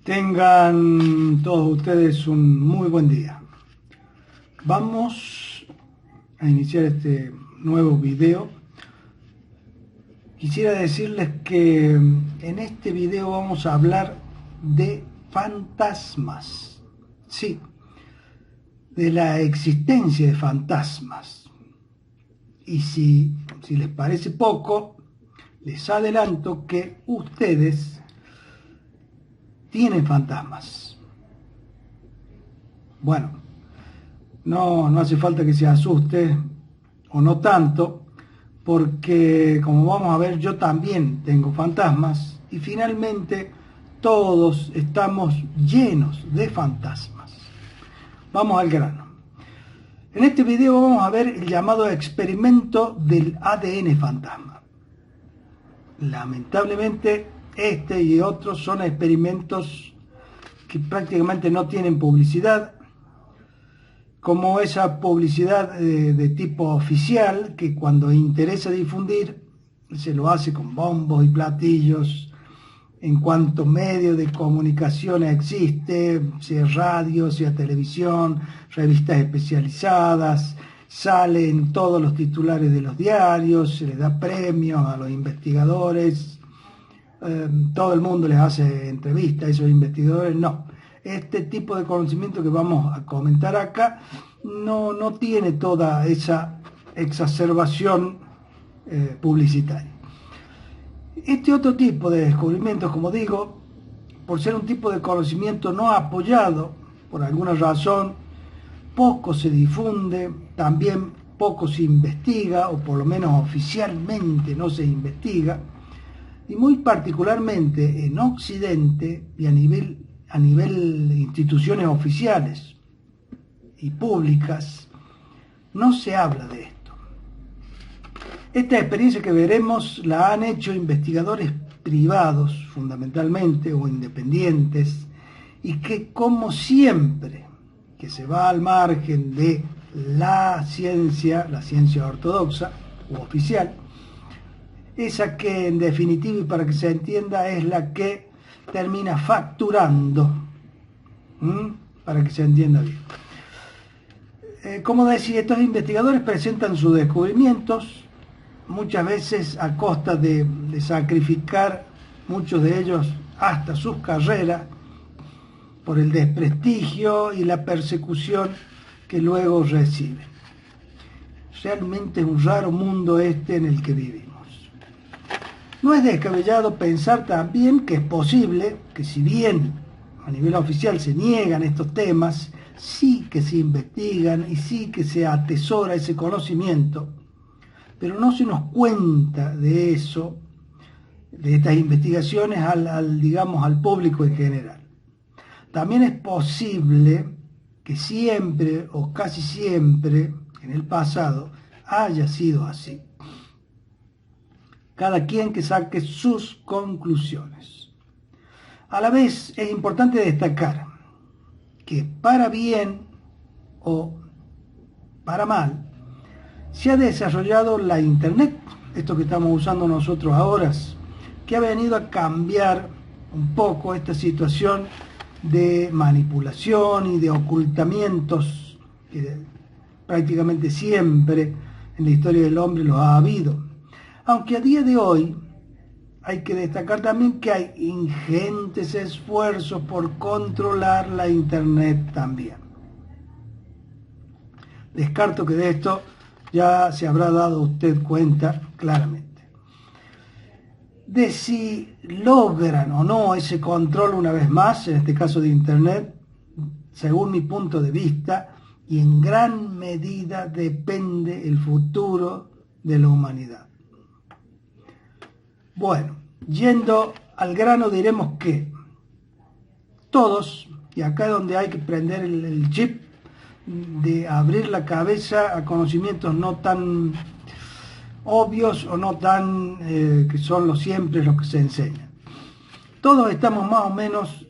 Tengan todos ustedes un muy buen día. Vamos a iniciar este nuevo video. Quisiera decirles que en este video vamos a hablar de fantasmas. Sí, de la existencia de fantasmas. Y si les parece poco, les adelanto que ustedes tienen fantasmas. Bueno, no hace falta que se asuste, o no tanto, porque como vamos a ver, yo también tengo fantasmas y finalmente todos estamos llenos de fantasmas. Vamos al grano. En este video vamos a ver el llamado experimento del ADN fantasma. Lamentablemente, este y otros son experimentos que prácticamente no tienen publicidad, como esa publicidad de tipo oficial que cuando interesa difundir se lo hace con bombos y platillos en cuanto medio de comunicación existe, sea radio, sea televisión, revistas especializadas, sale en todos los titulares de los diarios, se les da premios a los investigadores, todo el mundo les hace entrevistas a esos investigadores. No, este tipo de conocimiento que vamos a comentar acá no tiene toda esa exacerbación publicitaria. Este otro tipo de descubrimientos, como digo, por ser un tipo de conocimiento no apoyado por alguna razón, poco se difunde, también poco se investiga, o por lo menos oficialmente no se investiga, y muy particularmente en Occidente y a nivel de instituciones oficiales y públicas, no se habla de esto. Esta experiencia que veremos la han hecho investigadores privados, fundamentalmente, o independientes, y que, como siempre, que se va al margen de la ciencia ortodoxa u oficial, esa que en definitiva, y para que se entienda, es la que termina facturando, para que se entienda bien. Como decía, estos investigadores presentan sus descubrimientos, muchas veces a costa de sacrificar, muchos de ellos hasta sus carreras, por el desprestigio y la persecución que luego reciben. Realmente es un raro mundo este en el que vivimos. No es descabellado pensar también que es posible que, si bien a nivel oficial se niegan estos temas, sí que se investigan y sí que se atesora ese conocimiento, pero no se nos cuenta de eso, de estas investigaciones, al público en general. También es posible que siempre o casi siempre en el pasado haya sido así. Cada quien que saque sus conclusiones. A la vez es importante destacar que para bien o para mal se ha desarrollado la Internet, esto que estamos usando nosotros ahora, que ha venido a cambiar un poco esta situación de manipulación y de ocultamientos que prácticamente siempre en la historia del hombre los ha habido. Aunque a día de hoy hay que destacar también que hay ingentes esfuerzos por controlar la Internet también. Descarto que de esto ya se habrá dado usted cuenta claramente. De si logran o no ese control una vez más, en este caso de Internet, según mi punto de vista, y en gran medida depende el futuro de la humanidad. Bueno, yendo al grano, diremos que todos, y acá es donde hay que prender el chip de abrir la cabeza a conocimientos no tan obvios o no tan que son siempre los que se enseñan. Todos estamos más o menos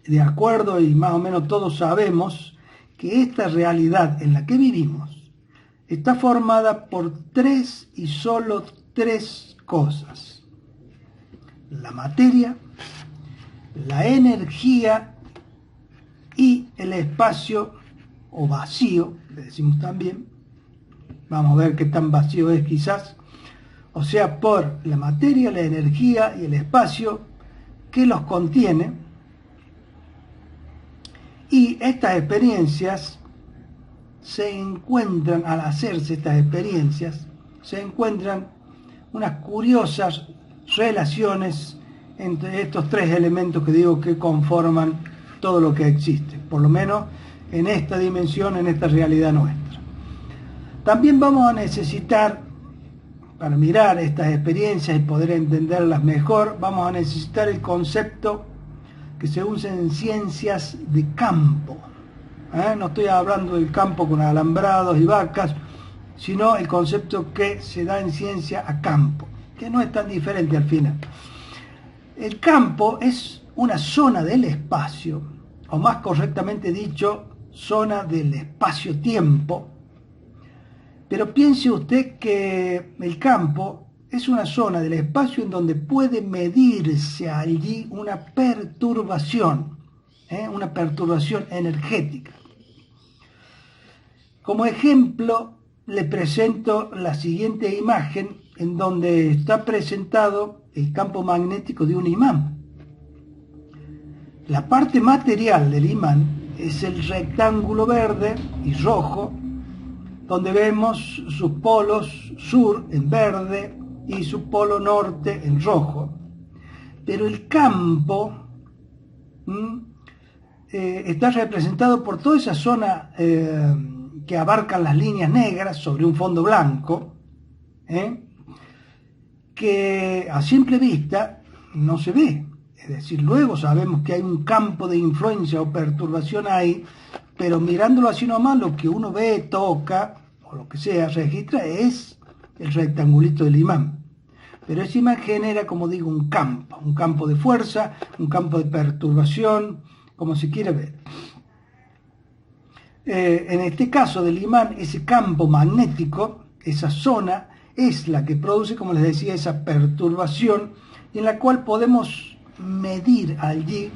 de acuerdo y más o menos todos sabemos que esta realidad en la que vivimos está formada por tres y solo tres cosas: la materia, la energía y el espacio o vacío, le decimos también, vamos a ver qué tan vacío es quizás, o sea, por la materia, la energía y el espacio que los contiene. Y estas experiencias se encuentran, al hacerse estas experiencias, se encuentran unas curiosas relaciones entre estos tres elementos que digo que conforman todo lo que existe, por lo menos en esta dimensión, en esta realidad nuestra. También vamos a necesitar, para mirar estas experiencias y poder entenderlas mejor, vamos a necesitar el concepto que se usa en ciencias de campo. No estoy hablando del campo con alambrados y vacas, sino el concepto que se da en ciencia a campo, que no es tan diferente al final. El campo es una zona del espacio, o más correctamente dicho, zona del espacio-tiempo, pero piense usted que el campo es una zona del espacio en donde puede medirse allí una perturbación energética. Como ejemplo, le presento la siguiente imagen en donde está presentado el campo magnético de un imán. La parte material del imán es el rectángulo verde y rojo, donde vemos sus polos sur en verde y su polo norte en rojo. Pero el campo está representado por toda esa zona que abarcan las líneas negras sobre un fondo blanco, que a simple vista no se ve. Es decir, luego sabemos que hay un campo de influencia o perturbación ahí, pero mirándolo así nomás, lo que uno ve, toca, o lo que sea, registra, es el rectangulito del imán. Pero ese imán genera, como digo, un campo de fuerza, un campo de perturbación, como se quiere ver. En este caso del imán, ese campo magnético, esa zona, es la que produce, como les decía, esa perturbación, en la cual podemos medir allí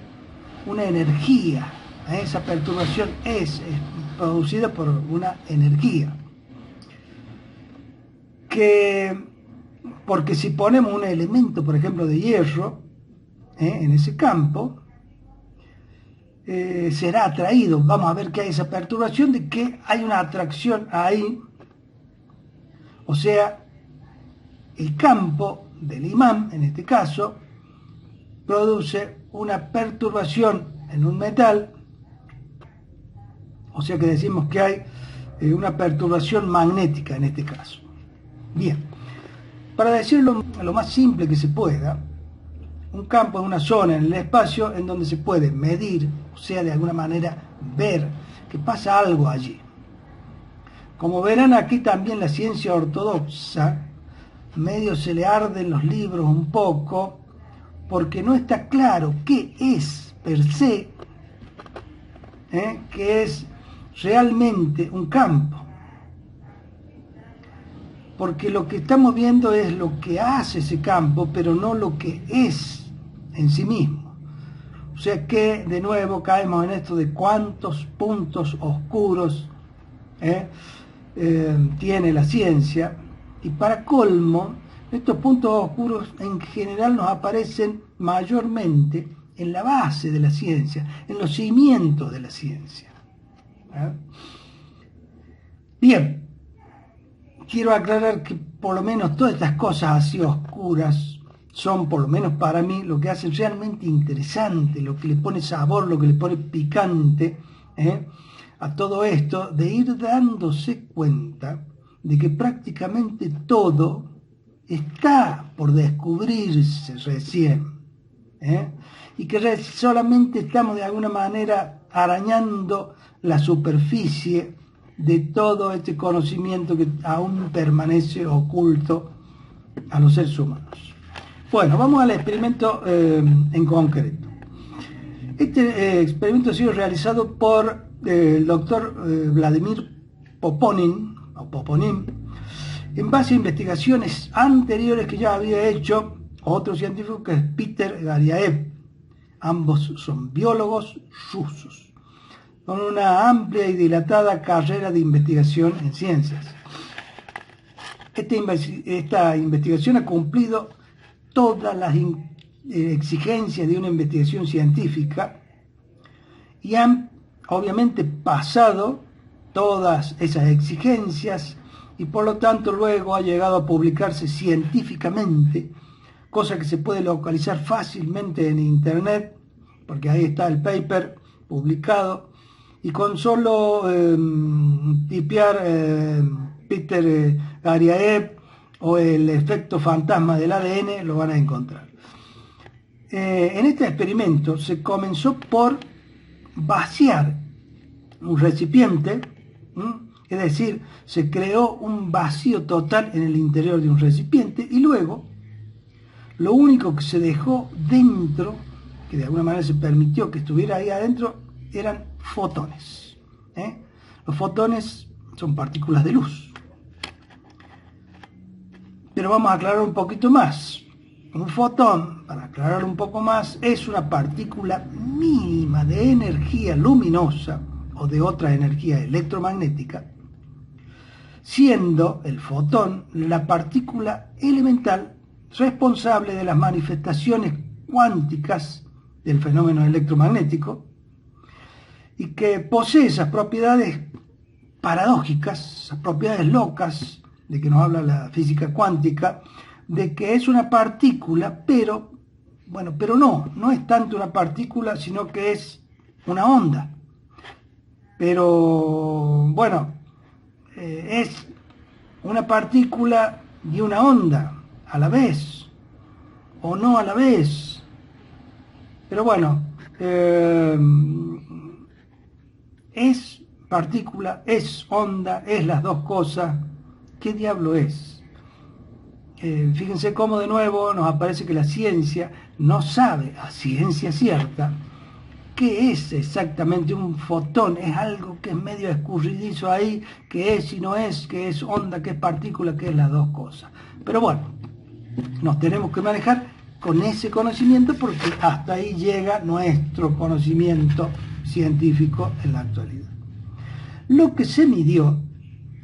una energía. Esa perturbación es producida por una energía. Porque si ponemos un elemento, por ejemplo, de hierro, en ese campo, será atraído. Vamos a ver que hay esa perturbación de que hay una atracción ahí. O sea, el campo del imán, en este caso, produce una perturbación en un metal. O sea que decimos que hay una perturbación magnética en este caso. Bien, para decirlo lo más simple que se pueda, un campo es una zona en el espacio en donde se puede medir, o sea, de alguna manera ver que pasa algo allí. Como verán aquí también la ciencia ortodoxa, medio se le arden los libros un poco, porque no está claro qué es per se, qué es realmente un campo. Porque lo que estamos viendo es lo que hace ese campo, pero no lo que es en sí mismo. O sea que, de nuevo, caemos en esto de cuántos puntos oscuros tiene la ciencia. Y para colmo, estos puntos oscuros en general nos aparecen mayormente en la base de la ciencia, en los cimientos de la ciencia. Bien. Quiero aclarar que por lo menos todas estas cosas así oscuras son, por lo menos para mí, lo que hace realmente interesante, lo que le pone sabor, lo que le pone picante a todo esto, de ir dándose cuenta de que prácticamente todo está por descubrirse recién, y que solamente estamos de alguna manera arañando la superficie de todo este conocimiento que aún permanece oculto a los seres humanos. Bueno, vamos al experimento en concreto. Este experimento ha sido realizado por el doctor Vladimir Poponin, en base a investigaciones anteriores que ya había hecho otro científico, que es Peter Garyaev, Ambos son biólogos rusos, con una amplia y dilatada carrera de investigación en ciencias. Esta investigación ha cumplido todas las exigencias de una investigación científica y han obviamente pasado todas esas exigencias y por lo tanto luego ha llegado a publicarse científicamente, cosa que se puede localizar fácilmente en internet, porque ahí está el paper publicado, y con solo tipear Peter Garyaev o el efecto fantasma del ADN lo van a encontrar. En este experimento se comenzó por vaciar un recipiente, es decir, se creó un vacío total en el interior de un recipiente y luego lo único que se dejó dentro, que de alguna manera se permitió que estuviera ahí adentro, eran fotones. Los fotones son partículas de luz. Pero vamos a aclarar un poquito más. Un fotón, para aclarar un poco más, es una partícula mínima de energía luminosa o de otra energía electromagnética, siendo el fotón la partícula elemental responsable de las manifestaciones cuánticas del fenómeno electromagnético y que posee esas propiedades paradójicas, esas propiedades locas de que nos habla la física cuántica, de que es una partícula, pero no es tanto una partícula, sino que es una onda. Pero bueno, es una partícula y una onda a la vez, o no a la vez. Pero bueno, es partícula, es onda, es las dos cosas. ¿Qué diablo es? Fíjense cómo de nuevo nos aparece que la ciencia no sabe a ciencia cierta qué es exactamente un fotón. Es algo que es medio escurridizo ahí, que es y no es, que es onda, que es partícula, que es las dos cosas. Pero bueno, nos tenemos que manejar con ese conocimiento porque hasta ahí llega nuestro conocimiento científico en la actualidad. Lo que se midió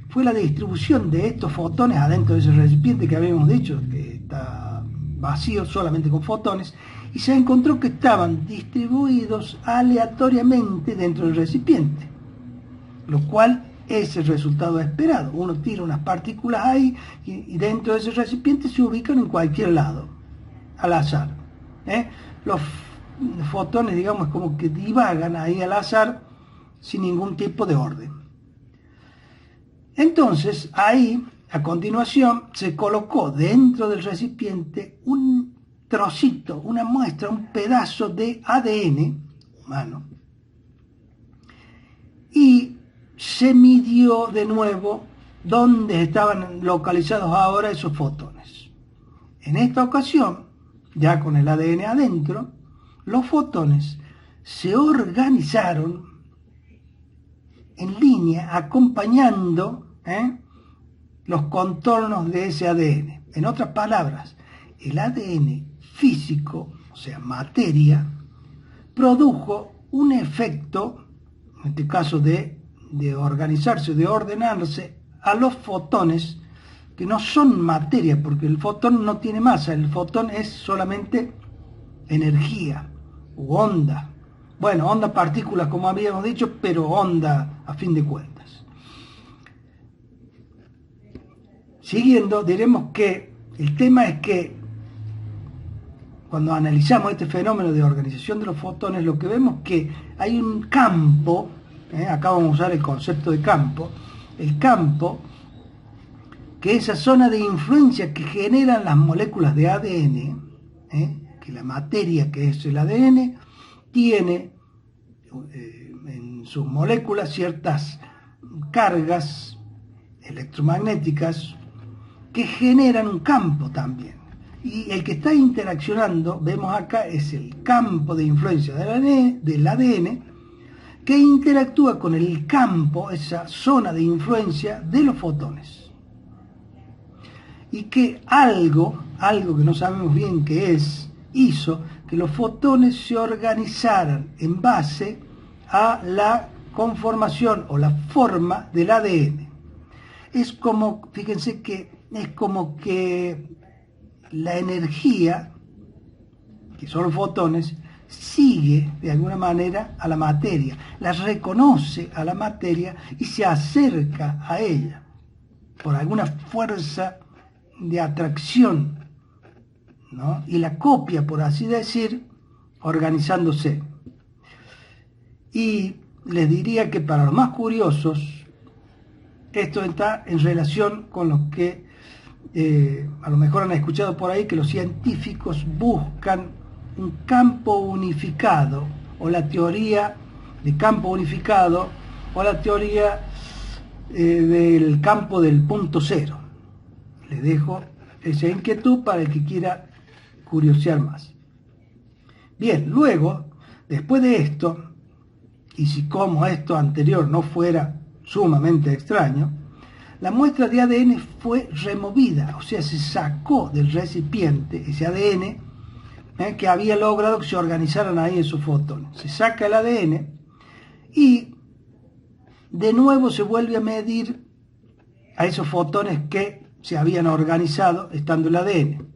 fue la distribución de estos fotones adentro de ese recipiente que habíamos dicho que está vacío solamente con fotones, y se encontró que estaban distribuidos aleatoriamente dentro del recipiente, lo cual es el resultado esperado. Uno tira unas partículas ahí y dentro de ese recipiente se ubican en cualquier lado, al azar. Los fotones, digamos, como que divagan ahí al azar sin ningún tipo de orden. Entonces, ahí, a continuación, se colocó dentro del recipiente un trocito, una muestra, un pedazo de ADN humano. Y se midió de nuevo dónde estaban localizados ahora esos fotones. En esta ocasión, ya con el ADN adentro, los fotones se organizaron en línea, acompañando los contornos de ese ADN. En otras palabras, el ADN físico, o sea, materia, produjo un efecto, en este caso de organizarse, de ordenarse a los fotones, que no son materia, porque el fotón no tiene masa, el fotón es solamente energía u onda. Bueno, onda partículas como habíamos dicho, pero onda a fin de cuentas. Siguiendo, diremos que el tema es que cuando analizamos este fenómeno de organización de los fotones, lo que vemos es que hay un campo, acá vamos a usar el concepto de campo, el campo, que es esa zona de influencia que generan las moléculas de ADN, que la materia que es el ADN, tiene en sus moléculas ciertas cargas electromagnéticas que generan un campo también. Y el que está interaccionando, vemos acá, es el campo de influencia del ADN que interactúa con el campo, esa zona de influencia de los fotones. Y que algo que no sabemos bien qué es, hizo que los fotones se organizaran en base a la conformación o la forma del ADN. Es como, fíjense que es como que la energía, que son los fotones, sigue de alguna manera a la materia, la reconoce a la materia y se acerca a ella por alguna fuerza de atracción, ¿no? Y la copia, por así decir, organizándose. Y les diría que para los más curiosos, esto está en relación con lo que a lo mejor han escuchado por ahí, que los científicos buscan un campo unificado, o la teoría de campo unificado, o la teoría del campo del punto cero. Les dejo esa inquietud para el que quiera curiosear más. Bien, luego, después de esto, y si como esto anterior no fuera sumamente extraño, la muestra de ADN fue removida, o sea, se sacó del recipiente ese ADN que había logrado que se organizaran ahí esos fotones. Se saca el ADN y de nuevo se vuelve a medir a esos fotones que se habían organizado estando el ADN.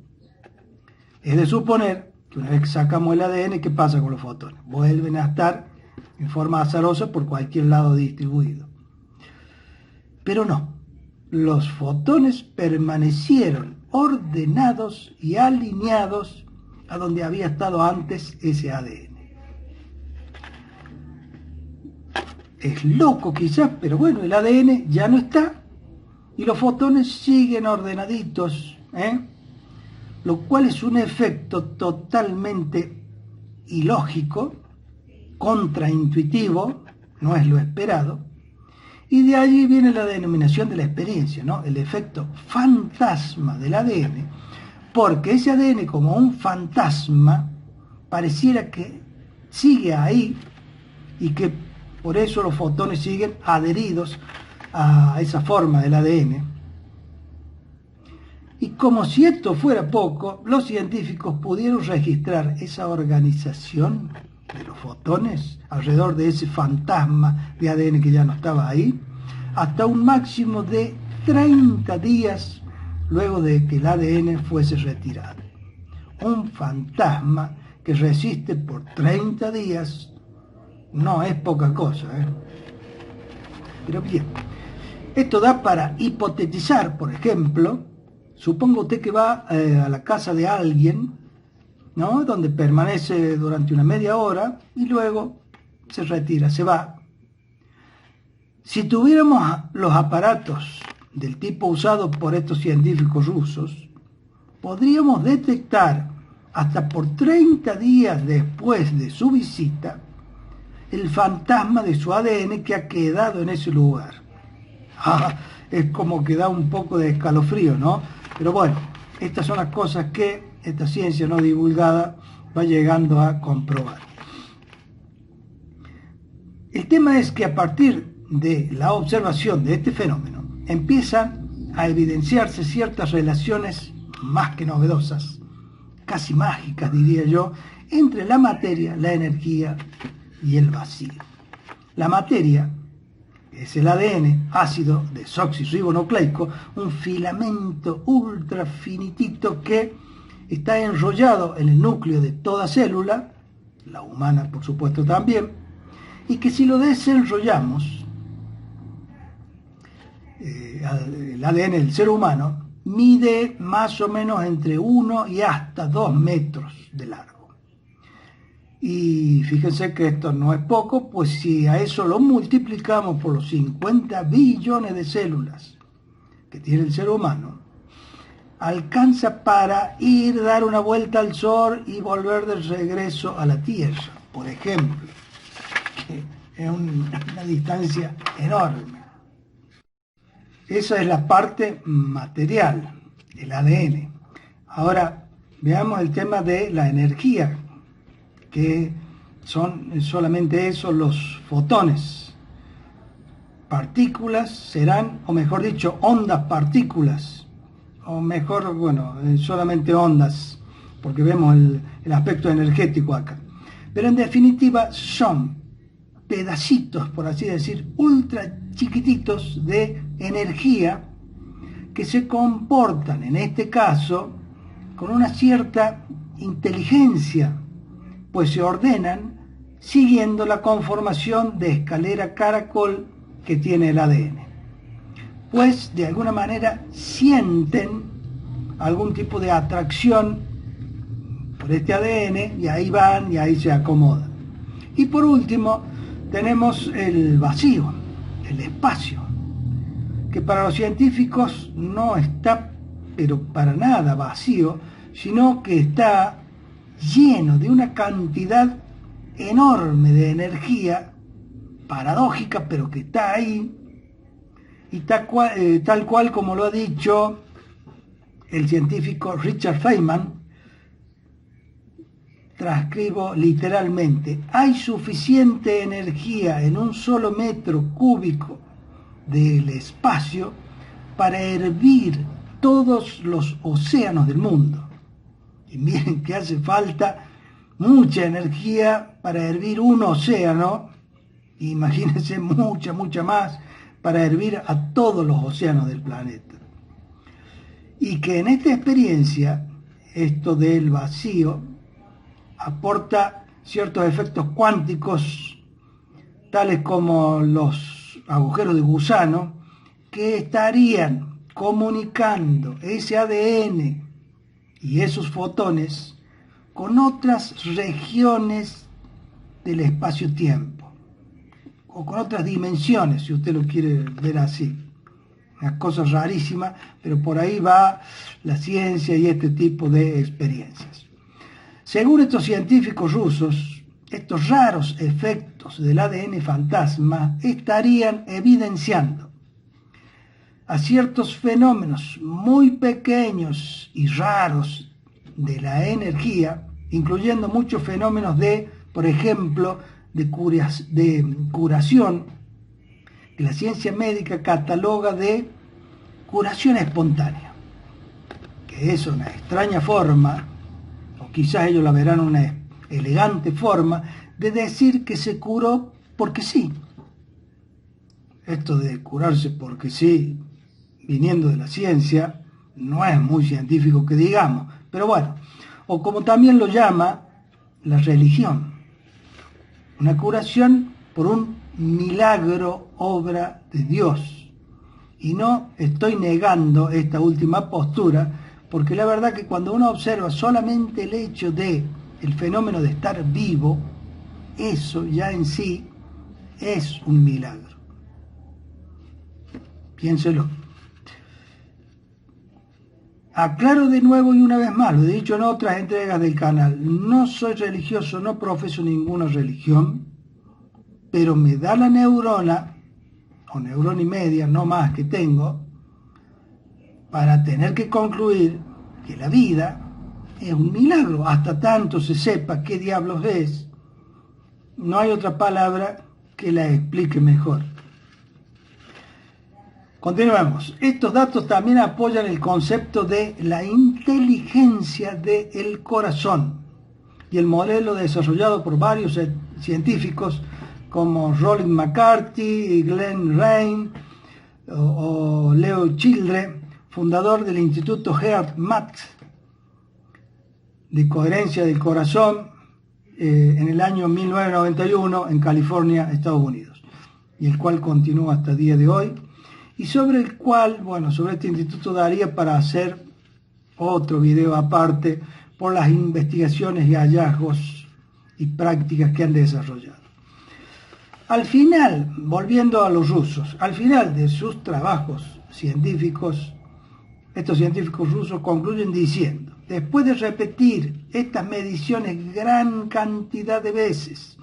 Es de suponer que una vez que sacamos el ADN, ¿qué pasa con los fotones? Vuelven a estar en forma azarosa por cualquier lado distribuido. Pero no, los fotones permanecieron ordenados y alineados a donde había estado antes ese ADN. Es loco quizás, pero bueno, el ADN ya no está y los fotones siguen ordenaditos, lo cual es un efecto totalmente ilógico, contraintuitivo, no es lo esperado, y de allí viene la denominación de la experiencia, ¿no? El efecto fantasma del ADN, porque ese ADN como un fantasma pareciera que sigue ahí y que por eso los fotones siguen adheridos a esa forma del ADN. Y como si esto fuera poco, los científicos pudieron registrar esa organización de los fotones alrededor de ese fantasma de ADN que ya no estaba ahí, hasta un máximo de 30 días luego de que el ADN fuese retirado. Un fantasma que resiste por 30 días no es poca cosa, Pero bien, esto da para hipotetizar, por ejemplo, suponga usted que va a la casa de alguien, ¿no? Donde permanece durante una media hora y luego se retira, se va. Si tuviéramos los aparatos del tipo usado por estos científicos rusos, podríamos detectar hasta por 30 días después de su visita el fantasma de su ADN que ha quedado en ese lugar. Es como que da un poco de escalofrío, ¿no? Pero bueno, estas son las cosas que esta ciencia no divulgada va llegando a comprobar. El tema es que a partir de la observación de este fenómeno empiezan a evidenciarse ciertas relaciones más que novedosas, casi mágicas diría yo, entre la materia, la energía y el vacío. La materia es el ADN, ácido desoxirribonucleico, un filamento ultra finitito que está enrollado en el núcleo de toda célula, la humana por supuesto también, y que si lo desenrollamos, el ADN del ser humano mide más o menos entre 1 y hasta 2 metros de largo. Y fíjense que esto no es poco, pues si a eso lo multiplicamos por los 50 billones de células que tiene el ser humano, alcanza para ir, dar una vuelta al Sol y volver de regreso a la Tierra, por ejemplo, que es una distancia enorme. Esa es la parte material, el ADN. Ahora veamos el tema de la energía, que son solamente eso, los fotones. Partículas serán, o mejor dicho, ondas partículas, o mejor, bueno, solamente ondas, porque vemos el aspecto energético acá. Pero en definitiva son pedacitos, por así decir, ultra chiquititos de energía que se comportan, en este caso, con una cierta inteligencia, pues se ordenan siguiendo la conformación de escalera caracol que tiene el ADN. Pues de alguna manera sienten algún tipo de atracción por este ADN y ahí van y ahí se acomodan. Y por último tenemos el vacío, el espacio, que para los científicos no está pero para nada vacío, sino que está lleno de una cantidad enorme de energía paradójica, pero que está ahí, y tal cual como lo ha dicho el científico Richard Feynman, transcribo literalmente: hay suficiente energía en un solo metro cúbico del espacio para hervir todos los océanos del mundo. Y miren que hace falta mucha energía para hervir un océano, imagínense mucha más para hervir a todos los océanos del planeta. Y que en esta experiencia, esto del vacío, aporta ciertos efectos cuánticos, tales como los agujeros de gusano, que estarían comunicando ese ADN y esos fotones con otras regiones del espacio-tiempo, o con otras dimensiones, si usted lo quiere ver así. Una cosa rarísima, pero por ahí va la ciencia y este tipo de experiencias. Según estos científicos rusos, estos raros efectos del ADN fantasma estarían evidenciando a ciertos fenómenos muy pequeños y raros de la energía, incluyendo muchos fenómenos de, por ejemplo, de curación, que la ciencia médica cataloga de curación espontánea, que es una extraña forma, o quizás ellos la verán una elegante forma, de decir que se curó porque sí. Esto de curarse porque sí, viniendo de la ciencia, no es muy científico que digamos, pero bueno, o como también lo llama la religión, una curación por un milagro, obra de Dios. Y no estoy negando esta última postura, porque la verdad que cuando uno observa solamente el hecho de el fenómeno de estar vivo, eso ya en sí es un milagro. Piénselo. Aclaro de nuevo y una vez más, lo he dicho en otras entregas del canal, no soy religioso, no profeso ninguna religión, pero me da la neurona, o neurona y media, no más que tengo, para tener que concluir que la vida es un milagro, hasta tanto se sepa qué diablos es. No hay otra palabra que la explique mejor. Continuemos. Estos datos también apoyan el concepto de la inteligencia del corazón y el modelo desarrollado por varios científicos como Rollin McCarthy, Glenn Rein o Leo Childre, fundador del Instituto HeartMath de Coherencia del Corazón en el año 1991 en California, Estados Unidos, y el cual continúa hasta el día de hoy, y sobre el cual, bueno, sobre este instituto daría para hacer otro video aparte por las investigaciones y hallazgos y prácticas que han desarrollado. Al final, volviendo a los rusos, al final de sus trabajos científicos, estos científicos rusos concluyen diciendo: después de repetir estas mediciones gran cantidad de veces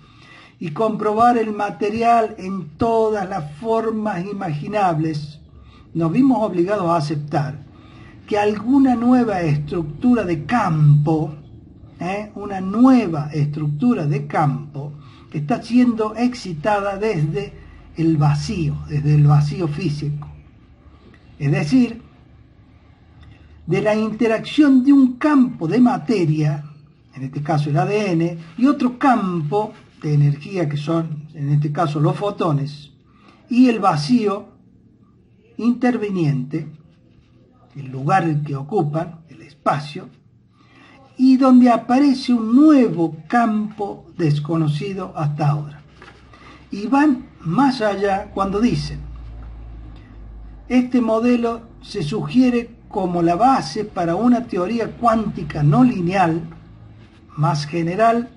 y comprobar el material en todas las formas imaginables, nos vimos obligados a aceptar que alguna nueva estructura de campo, una nueva estructura de campo, está siendo excitada desde el vacío físico. Es decir, de la interacción de un campo de materia, en este caso el ADN, y otro campo de energía que son, en este caso, los fotones, y el vacío interviniente, el lugar que ocupan, el espacio, y donde aparece un nuevo campo desconocido hasta ahora. Y van más allá cuando dicen, este modelo se sugiere como la base para una teoría cuántica no lineal, más general,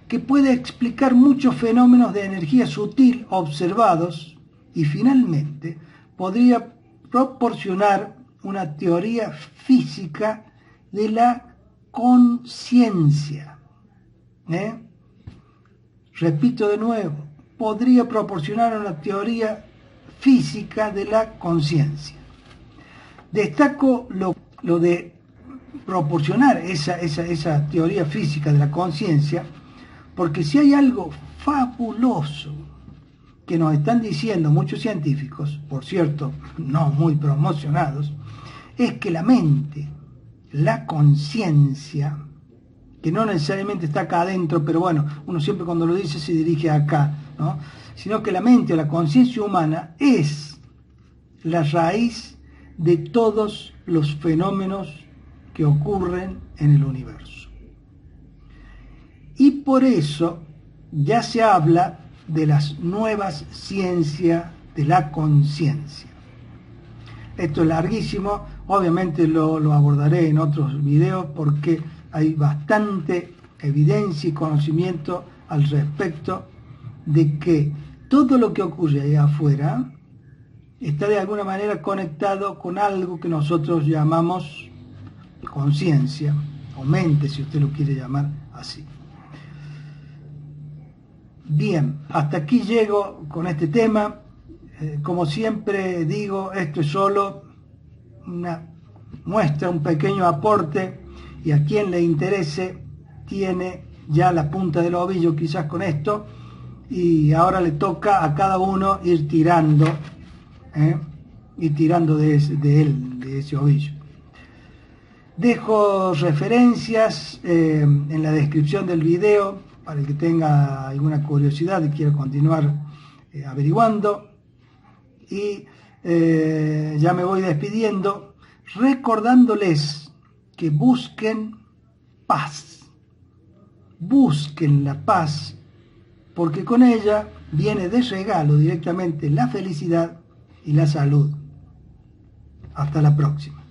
que puede explicar muchos fenómenos de energía sutil observados y finalmente podría proporcionar una teoría física de la conciencia. Repito de nuevo, podría proporcionar una teoría física de la conciencia. Destaco lo de proporcionar esa teoría física de la conciencia, porque si hay algo fabuloso que nos están diciendo muchos científicos, por cierto, no muy promocionados, es que la mente, la conciencia, que no necesariamente está acá adentro, pero bueno, uno siempre cuando lo dice se dirige acá, ¿no? Sino que la mente o la conciencia humana es la raíz de todos los fenómenos que ocurren en el universo. Y por eso ya se habla de las nuevas ciencias de la conciencia. Esto es larguísimo, obviamente lo abordaré en otros videos porque hay bastante evidencia y conocimiento al respecto de que todo lo que ocurre allá afuera está de alguna manera conectado con algo que nosotros llamamos conciencia, o mente, si usted lo quiere llamar así. Bien, hasta aquí llego con este tema. Como siempre digo, esto es solo una muestra, un pequeño aporte, y a quien le interese tiene ya la punta del ovillo quizás con esto, y ahora le toca a cada uno ir tirando de ese ovillo. Dejo referencias en la descripción del video para el que tenga alguna curiosidad y quiera continuar averiguando. Y ya me voy despidiendo recordándoles que busquen paz. Busquen la paz, porque con ella viene de regalo directamente la felicidad y la salud. Hasta la próxima.